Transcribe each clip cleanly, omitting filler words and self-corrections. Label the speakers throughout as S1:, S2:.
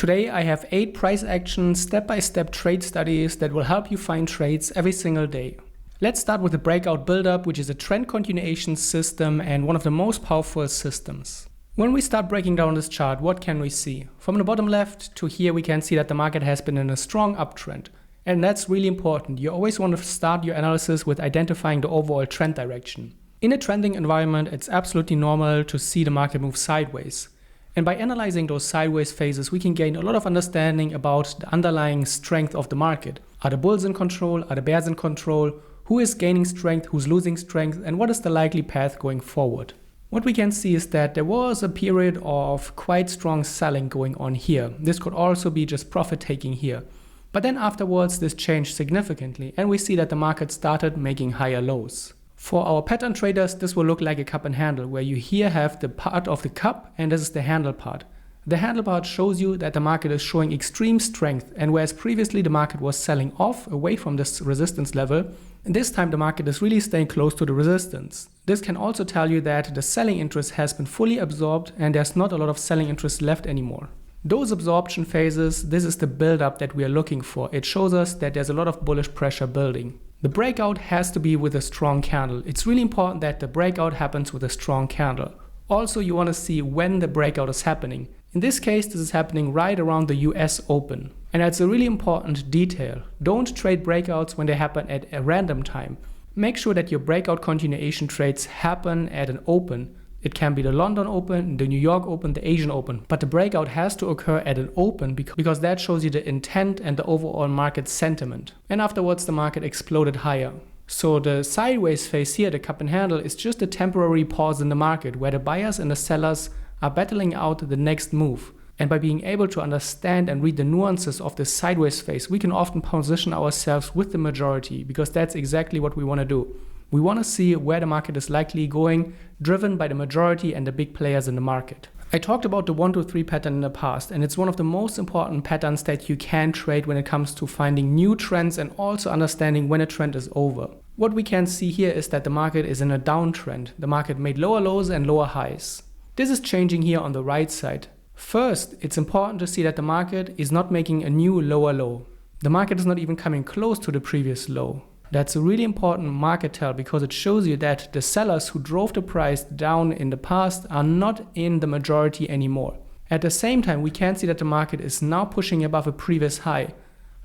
S1: Today I have 8 price action step-by-step trade studies that will help you find trades every single day. Let's start with the breakout buildup, which is a trend continuation system and one of the most powerful systems. When we start breaking down this chart, what can we see? From the bottom left to here we can see that the market has been in a strong uptrend. And that's really important. You always want to start your analysis with identifying the overall trend direction. In a trending environment, it's absolutely normal to see the market move sideways. And by analyzing those sideways phases, we can gain a lot of understanding about the underlying strength of the market. Are the bulls in control? Are the bears in control? Who is gaining strength? Who's losing strength? And what is the likely path going forward? What we can see is that there was a period of quite strong selling going on here. This could also be just profit taking here. But then afterwards, this changed significantly, and we see that the market started making higher lows. For our pattern traders, this will look like a cup and handle, where you here have the part of the cup and this is the handle part. The handle part shows you that the market is showing extreme strength, and whereas previously the market was selling off away from this resistance level, this time the market is really staying close to the resistance. This can also tell you that the selling interest has been fully absorbed and there's not a lot of selling interest left anymore. Those absorption phases, this is the build-up that we are looking for. It shows us that there's a lot of bullish pressure building. The breakout has to be with a strong candle. It's really important that the breakout happens with a strong candle. Also, you want to see when the breakout is happening. In this case, this is happening right around the US Open. And that's a really important detail. Don't trade breakouts when they happen at a random time. Make sure that your breakout continuation trades happen at an open. It can be the London Open, the New York Open, the Asian Open, but the breakout has to occur at an open because that shows you the intent and the overall market sentiment. And afterwards the market exploded higher. So the sideways phase here, the cup and handle, is just a temporary pause in the market where the buyers and the sellers are battling out the next move. And by being able to understand and read the nuances of this sideways phase, we can often position ourselves with the majority because that's exactly what we want to do. We want to see where the market is likely going, driven by the majority and the big players in the market. I talked about the 1, 2, 3 pattern in the past, and it's one of the most important patterns that you can trade when it comes to finding new trends and also understanding when a trend is over. What we can see here is that the market is in a downtrend. The market made lower lows and lower highs. This is changing here on the right side. First, it's important to see that the market is not making a new lower low. The market is not even coming close to the previous low. That's a really important market tell because it shows you that the sellers who drove the price down in the past are not in the majority anymore. At the same time, we can see that the market is now pushing above a previous high.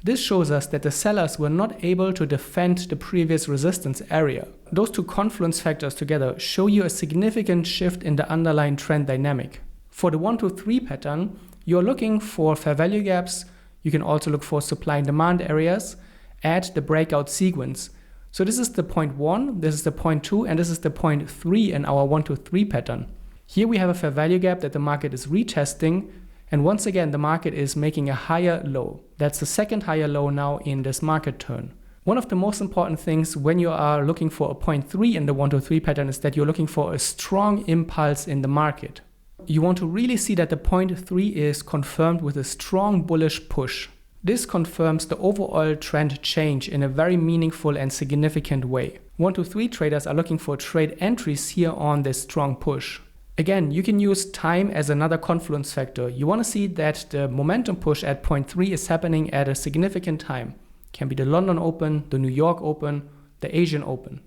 S1: This shows us that the sellers were not able to defend the previous resistance area. Those two confluence factors together show you a significant shift in the underlying trend dynamic. For the 1, 2, 3 pattern, you're looking for fair value gaps. You can also look for supply and demand areas at the breakout sequence. So this is the point 1, this is the point 2, and this is the point 3 in our 1, 2, 3 pattern. Here we have a fair value gap that the market is retesting, and once again the market is making a higher low. That's the second higher low now in this market turn. One of the most important things when you are looking for a point 3 in the 1, 2, 3 pattern is that you're looking for a strong impulse in the market. You want to really see that the point 3 is confirmed with a strong bullish push. This confirms the overall trend change in a very meaningful and significant way. 1, 2, 3 traders are looking for trade entries here on this strong push. Again, you can use time as another confluence factor. You want to see that the momentum push at point 3 is happening at a significant time. It can be the London Open, the New York Open, the Asian Open.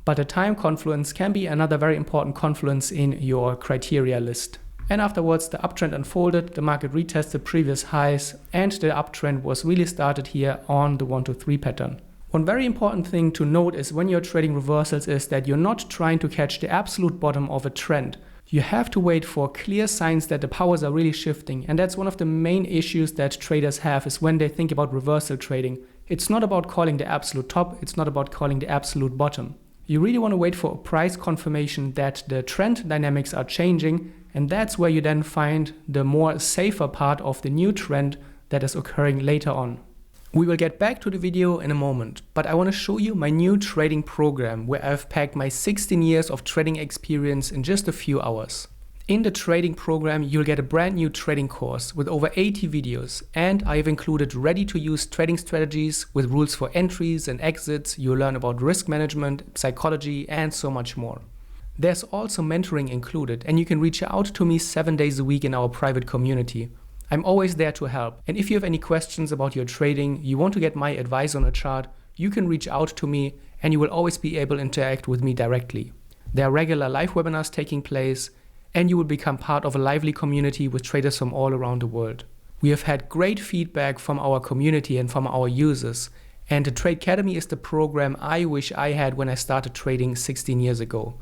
S1: But a time confluence can be another very important confluence in your criteria list. And afterwards the uptrend unfolded, the market retested previous highs, and the uptrend was really started here on the 1, 2, 3 pattern. One very important thing to note is when you're trading reversals is that you're not trying to catch the absolute bottom of a trend. You have to wait for clear signs that the powers are really shifting, and that's one of the main issues that traders have is when they think about reversal trading. It's not about calling the absolute top, it's not about calling the absolute bottom. You really want to wait for a price confirmation that the trend dynamics are changing, and that's where you then find the more safer part of the new trend that is occurring later on. We will get back to the video in a moment, but I want to show you my new trading program where I've packed my 16 years of trading experience in just a few hours. In the trading program, you'll get a brand new trading course with over 80 videos, and I have included ready-to-use trading strategies with rules for entries and exits. You'll learn about risk management, psychology, and so much more. There's also mentoring included, and you can reach out to me 7 days a week in our private community. I'm always there to help. And if you have any questions about your trading, you want to get my advice on a chart, you can reach out to me and you will always be able to interact with me directly. There are regular live webinars taking place and you will become part of a lively community with traders from all around the world. We have had great feedback from our community and from our users. And the Tradecademy is the program I wish I had when I started trading 16 years ago.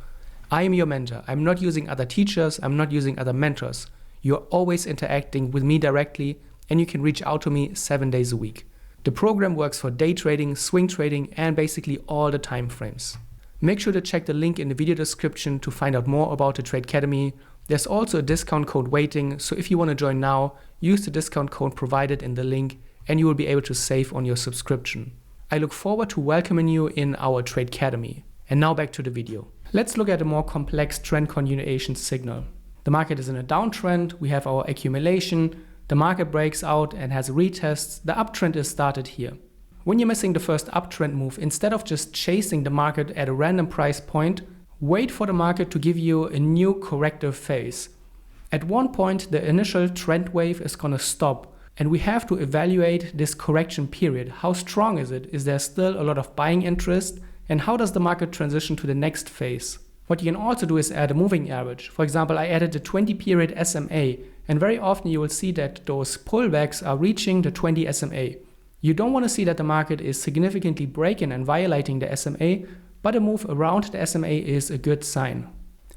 S1: I am your mentor. I'm not using other teachers. I'm not using other mentors. You're always interacting with me directly and you can reach out to me 7 days a week. The program works for day trading, swing trading, and basically all the time frames. Make sure to check the link in the video description to find out more about the Tradecademy. There's also a discount code waiting, so if you want to join now, use the discount code provided in the link and you will be able to save on your subscription. I look forward to welcoming you in our Tradecademy. And now back to the video. Let's look at a more complex trend continuation signal. The market is in a downtrend, we have our accumulation, the market breaks out and has retests, the uptrend is started here. When you're missing the first uptrend move, instead of just chasing the market at a random price point, wait for the market to give you a new corrective phase. At one point, the initial trend wave is going to stop and we have to evaluate this correction period. How strong is it? Is there still a lot of buying interest? And how does the market transition to the next phase? What you can also do is add a moving average. For example, I added the 20 period SMA, and very often you will see that those pullbacks are reaching the 20 SMA. You don't want to see that the market is significantly breaking and violating the SMA, but a move around the SMA is a good sign.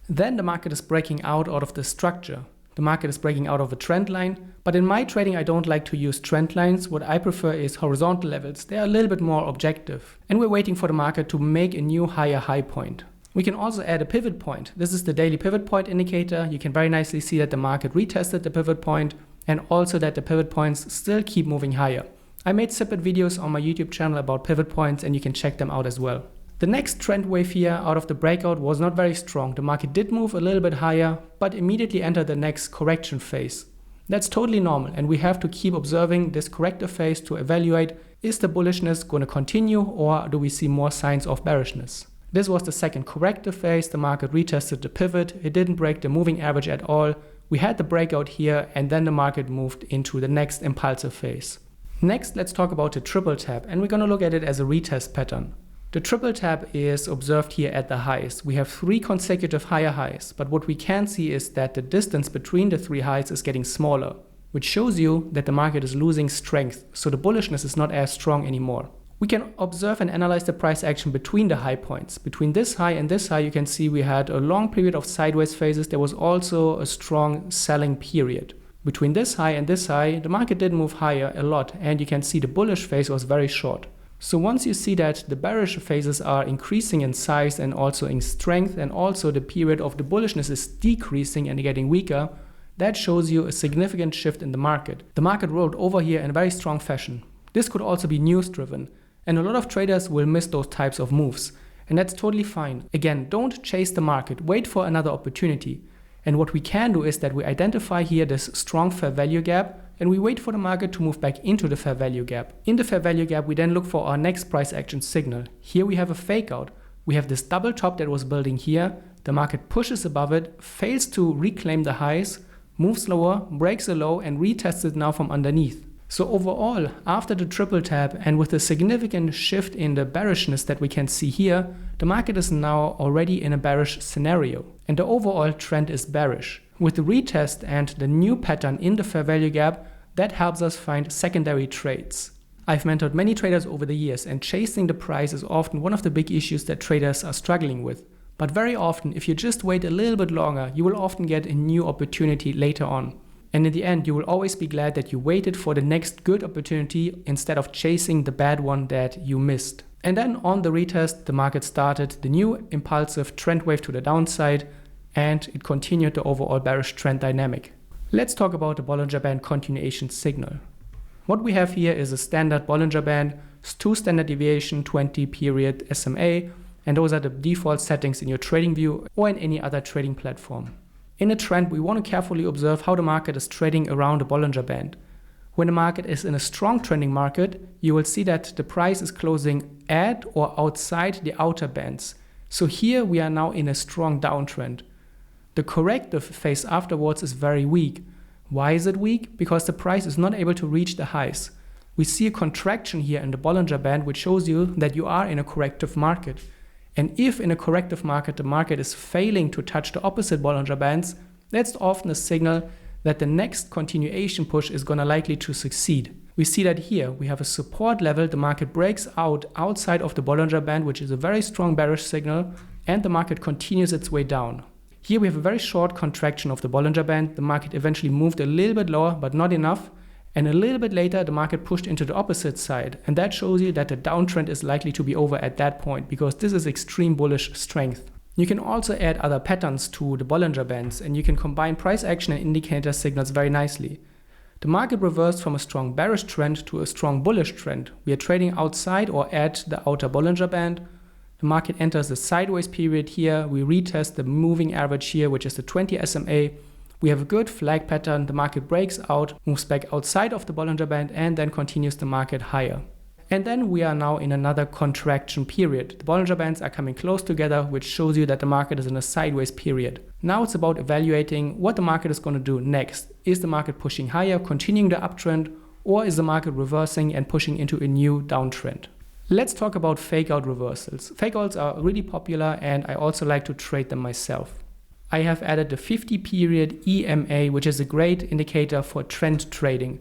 S1: Then the market is breaking out of the structure. The market is breaking out of a trend line, but in my trading I don't like to use trend lines. What I prefer is horizontal levels. They are a little bit more objective. And we're waiting for the market to make a new higher high point. We can also add a pivot point. This is the daily pivot point indicator. You can very nicely see that the market retested the pivot point and also that the pivot points still keep moving higher. I made separate videos on my YouTube channel about pivot points and you can check them out as well. The next trend wave here out of the breakout was not very strong. The market did move a little bit higher, but immediately entered the next correction phase. That's totally normal and we have to keep observing this corrective phase to evaluate, is the bullishness going to continue or do we see more signs of bearishness? This was the second corrective phase. The market retested the pivot. It didn't break the moving average at all. We had the breakout here and then the market moved into the next impulsive phase. Next, let's talk about the triple tap and we're going to look at it as a retest pattern. The triple tap is observed here at the highs. We have 3 consecutive higher highs, but what we can see is that the distance between the 3 highs is getting smaller, which shows you that the market is losing strength, so the bullishness is not as strong anymore. We can observe and analyze the price action between the high points. Between this high and this high, you can see we had a long period of sideways phases. There was also a strong selling period. Between this high and this high, the market did move higher a lot, and you can see the bullish phase was very short. So once you see that the bearish phases are increasing in size and also in strength, and also the period of the bullishness is decreasing and getting weaker, that shows you a significant shift in the market. The market rolled over here in a very strong fashion. This could also be news driven. And a lot of traders will miss those types of moves. And that's totally fine. Again, don't chase the market, wait for another opportunity. And what we can do is that we identify here this strong fair value gap and we wait for the market to move back into the fair value gap. In the fair value gap, we then look for our next price action signal. Here we have a fake out. We have this double top that was building here. The market pushes above it, fails to reclaim the highs, moves lower, breaks a low and retests it now from underneath. So overall, after the triple tap and with a significant shift in the bearishness that we can see here, the market is now already in a bearish scenario. And the overall trend is bearish. With the retest and the new pattern in the fair value gap, that helps us find secondary trades. I've mentored many traders over the years and chasing the price is often one of the big issues that traders are struggling with. But very often, if you just wait a little bit longer, you will often get a new opportunity later on. And in the end, you will always be glad that you waited for the next good opportunity instead of chasing the bad one that you missed. And then on the retest, the market started the new impulsive trend wave to the downside and it continued the overall bearish trend dynamic. Let's talk about the Bollinger Band continuation signal. What we have here is a standard Bollinger Band, 2 standard deviation, 20 period SMA, and those are the default settings in your trading view or in any other trading platform. In a trend, we want to carefully observe how the market is trading around the Bollinger Band. When the market is in a strong trending market, you will see that the price is closing at or outside the outer bands. So here we are now in a strong downtrend. The corrective phase afterwards is very weak. Why is it weak? Because the price is not able to reach the highs. We see a contraction here in the Bollinger Band, which shows you that you are in a corrective market. And if in a corrective market, the market is failing to touch the opposite Bollinger Bands, that's often a signal that the next continuation push is gonna likely to succeed. We see that here, we have a support level, the market breaks out outside of the Bollinger Band, which is a very strong bearish signal, and the market continues its way down. Here we have a very short contraction of the Bollinger Band, the market eventually moved a little bit lower, but not enough, and a little bit later the market pushed into the opposite side, and that shows you that the downtrend is likely to be over at that point, because this is extreme bullish strength. You can also add other patterns to the Bollinger Bands, and you can combine price action and indicator signals very nicely. The market reversed from a strong bearish trend to a strong bullish trend. We are trading outside or at the outer Bollinger Band. The market enters the sideways period here. We retest the moving average here, which is the 20 SMA. We have a good flag pattern. The market breaks out, moves back outside of the Bollinger Band, and then continues the market higher. And then we are now in another contraction period. The Bollinger Bands are coming close together, which shows you that the market is in a sideways period. Now it's about evaluating what the market is going to do next. Is the market pushing higher, continuing the uptrend, or is the market reversing and pushing into a new downtrend? Let's talk about fake out reversals. Fake outs are really popular, and I also like to trade them myself. I have added the 50 period EMA, which is a great indicator for trend trading.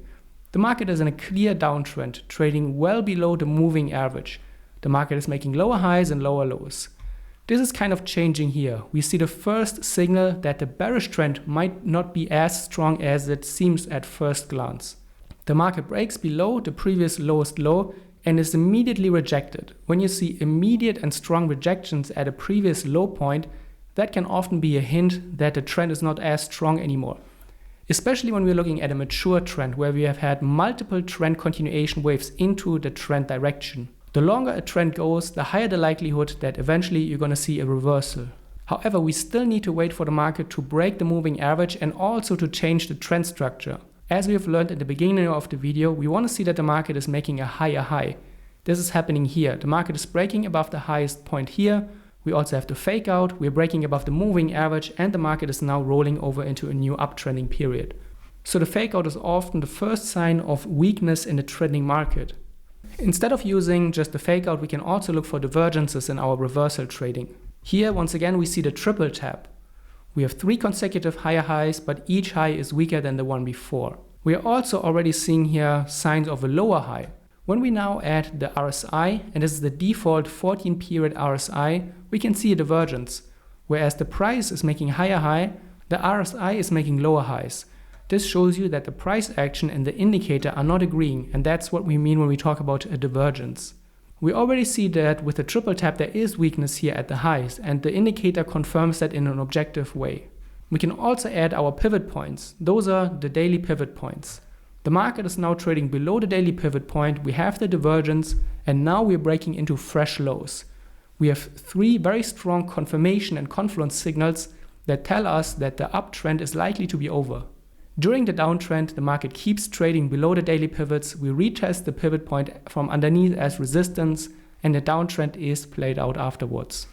S1: The market is in a clear downtrend, trading well below the moving average. The market is making lower highs and lower lows. This is kind of changing here. We see the first signal that the bearish trend might not be as strong as it seems at first glance. The market breaks below the previous lowest low and is immediately rejected. When you see immediate and strong rejections at a previous low point, that can often be a hint that the trend is not as strong anymore. Especially when we're looking at a mature trend where we have had multiple trend continuation waves into the trend direction. The longer a trend goes, the higher the likelihood that eventually you're going to see a reversal. However, we still need to wait for the market to break the moving average and also to change the trend structure. As we have learned at the beginning of the video, we want to see that the market is making a higher high. This is happening here. The market is breaking above the highest point here. We also have the fake out, we're breaking above the moving average, and the market is now rolling over into a new uptrending period. So the fake out is often the first sign of weakness in the trending market. Instead of using just the fake out, we can also look for divergences in our reversal trading. Here, once again, we see the triple tap. We have 3 consecutive higher highs, but each high is weaker than the one before. We are also already seeing here signs of a lower high. When we now add the RSI, and this is the default 14 period RSI, we can see a divergence. Whereas the price is making higher high, the RSI is making lower highs. This shows you that the price action and the indicator are not agreeing, and that's what we mean when we talk about a divergence. We already see that with the triple tap there is weakness here at the highs, and the indicator confirms that in an objective way. We can also add our pivot points. Those are the daily pivot points. The market is now trading below the daily pivot point, we have the divergence, and now we're breaking into fresh lows. We have 3 very strong confirmation and confluence signals that tell us that the uptrend is likely to be over. During the downtrend, the market keeps trading below the daily pivots, we retest the pivot point from underneath as resistance, and the downtrend is played out afterwards.